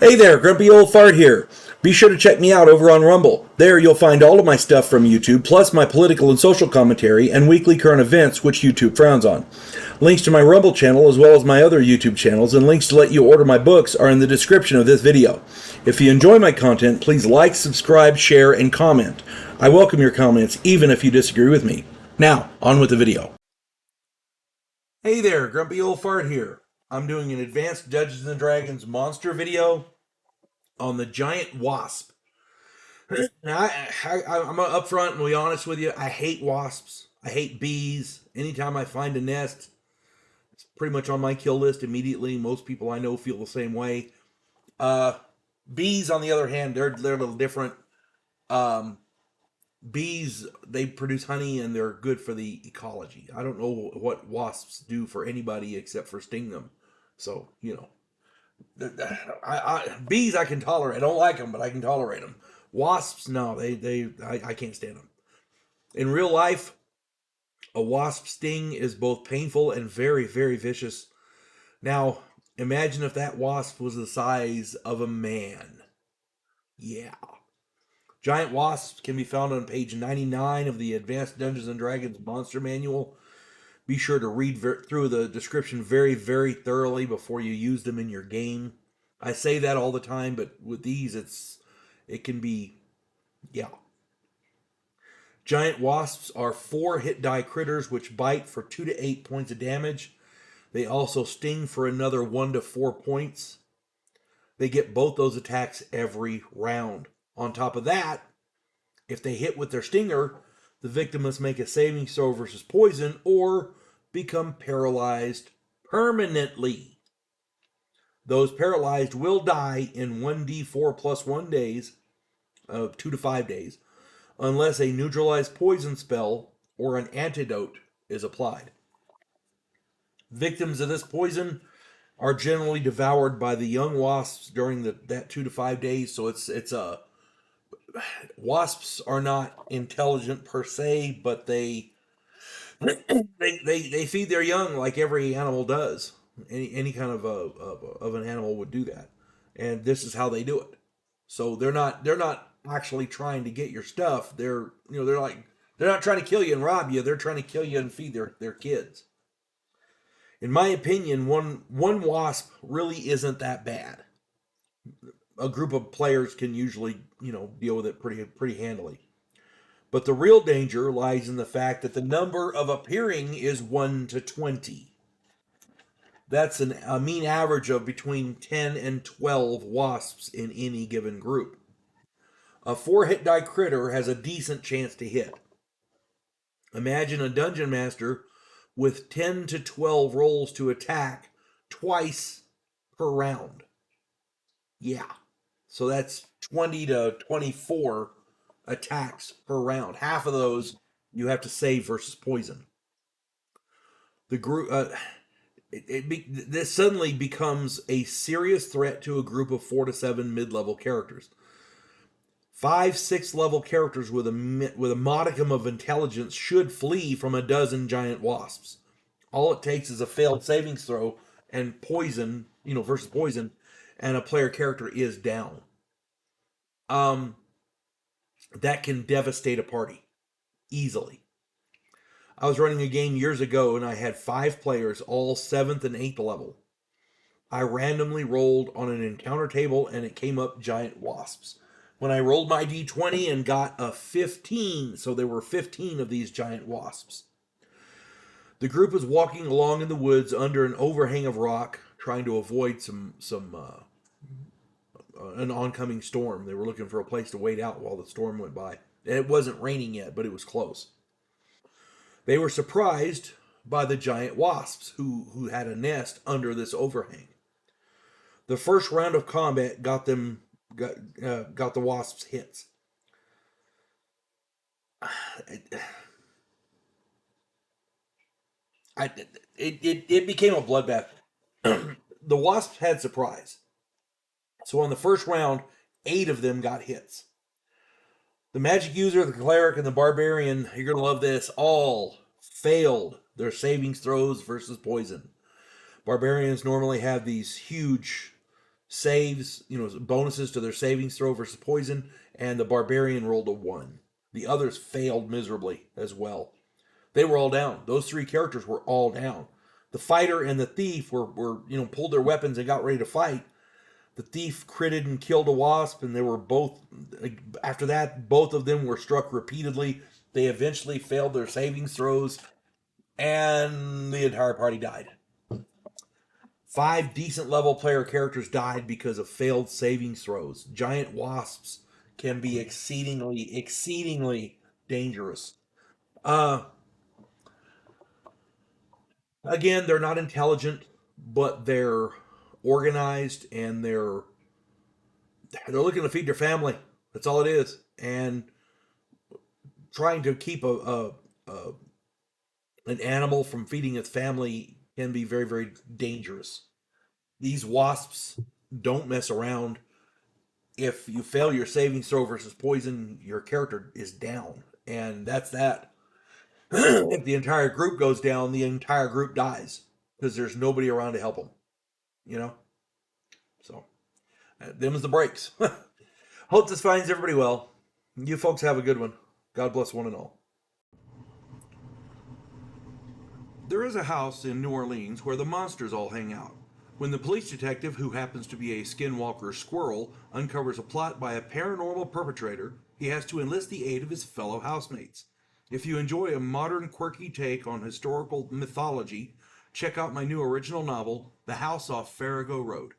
Hey there, Grumpy Old Fart here. Be sure to check me out over on Rumble. There you'll find all of my stuff from YouTube, plus my political and social commentary and weekly current events, which YouTube frowns on. Links to my Rumble channel, as well as my other YouTube channels, and links to let you order my books are in the description of this video. If you enjoy my content, please like, subscribe, share, and comment. I welcome your comments, even if you disagree with me. Now, on with the video. Hey there, Grumpy Old Fart here. I'm doing an advanced Dungeons & Dragons monster video on the giant wasp. Now, I'm up front and be honest with you. I hate wasps. I hate bees. Anytime I find a nest, it's pretty much on my kill list immediately. Most people I know feel the same way. Uh, Bees, on the other hand, they're a little different. Um, Bees, they produce honey and they're good for the ecology. I don't know what wasps do for anybody except for sting them. So, bees I can tolerate. I don't like them, but I can tolerate them. Wasps, no, I can't stand them. In real life, a wasp sting is both painful and very, very vicious. Now, imagine if that wasp was the size of a man. Yeah. Giant wasps can be found on page 99 of the Advanced Dungeons and Dragons Monster Manual. Be sure to read through the description very, very thoroughly before you use them in your game. I say that all the time, but with these, it can be, yeah. Giant wasps are 4 hit die critters which bite for 2 to 8 points of damage. They also sting for another 1 to 4 points. They get both those attacks every round. On top of that, if they hit with their stinger, the victim must make a saving throw versus poison or become paralyzed permanently. Those paralyzed will die in 1d4 plus 1 days, 2 to 5 days, unless a neutralized poison spell or an antidote is applied. Victims of this poison are generally devoured by the young wasps during that 2 to 5 days. So wasps are not intelligent per se, but they feed their young like every animal does. Any kind of an animal would do that, and this is how they do it. So they're not actually trying to get your stuff. They're not trying to kill you and rob you. They're trying to kill you and feed their kids. In my opinion, one wasp really isn't that bad. A group of players can usually deal with it pretty handily. But the real danger lies in the fact that the number of appearing is 1 to 20. That's a mean average of between 10 and 12 wasps in any given group. A 4 hit die critter has a decent chance to hit. Imagine a dungeon master with 10 to 12 rolls to attack twice per round. Yeah. So that's 20 to 24 attacks per round. Half of those you have to save versus poison. The group this suddenly becomes a serious threat to a group of 4 to 7 mid-level characters. 5, 6 level characters with a modicum of intelligence should flee from a dozen giant wasps. All it takes is a failed savings throw and poison, versus poison, and a player character is down. That can devastate a party easily. I was running a game years ago and I had 5 players, all 7th and 8th level. I randomly rolled on an encounter table and it came up giant wasps. When I rolled my d20 and got a 15, so there were 15 of these giant wasps. The group was walking along in the woods under an overhang of rock, trying to avoid an oncoming storm. They were looking for a place to wait out while the storm went by. And it wasn't raining yet, but it was close. They were surprised by the giant wasps who had a nest under this overhang. The first round of combat got the wasps hits. It became a bloodbath. The wasps had surprise. So on the first round, 8 of them got hits. The magic user, the cleric, and the barbarian, you're going to love this, all failed their savings throws versus poison. Barbarians normally have these huge saves, bonuses to their savings throw versus poison, and the barbarian rolled a 1. The others failed miserably as well. They were all down. Those 3 characters were all down. The fighter and the thief were pulled their weapons and got ready to fight. The thief critted and killed a wasp, and they were both, after that, both of them were struck repeatedly. They eventually failed their savings throws, and the entire party died. 5 decent level player characters died because of failed savings throws. Giant wasps can be exceedingly dangerous. Again, they're not intelligent, but they're organized, and they're looking to feed their family. That's all it is. And trying to keep an animal from feeding its family can be very, very dangerous. These wasps don't mess around. If you fail your saving throw versus poison, your character is down. And that's that. If the entire group goes down, the entire group dies because there's nobody around to help them. So, them's the breaks. Hope this finds everybody well. You folks have a good one. God bless one and all. There is a house in New Orleans where the monsters all hang out. When the police detective, who happens to be a skinwalker squirrel, uncovers a plot by a paranormal perpetrator, he has to enlist the aid of his fellow housemates. If you enjoy a modern, quirky take on historical mythology, check out my new original novel, The House Off Farrago Road.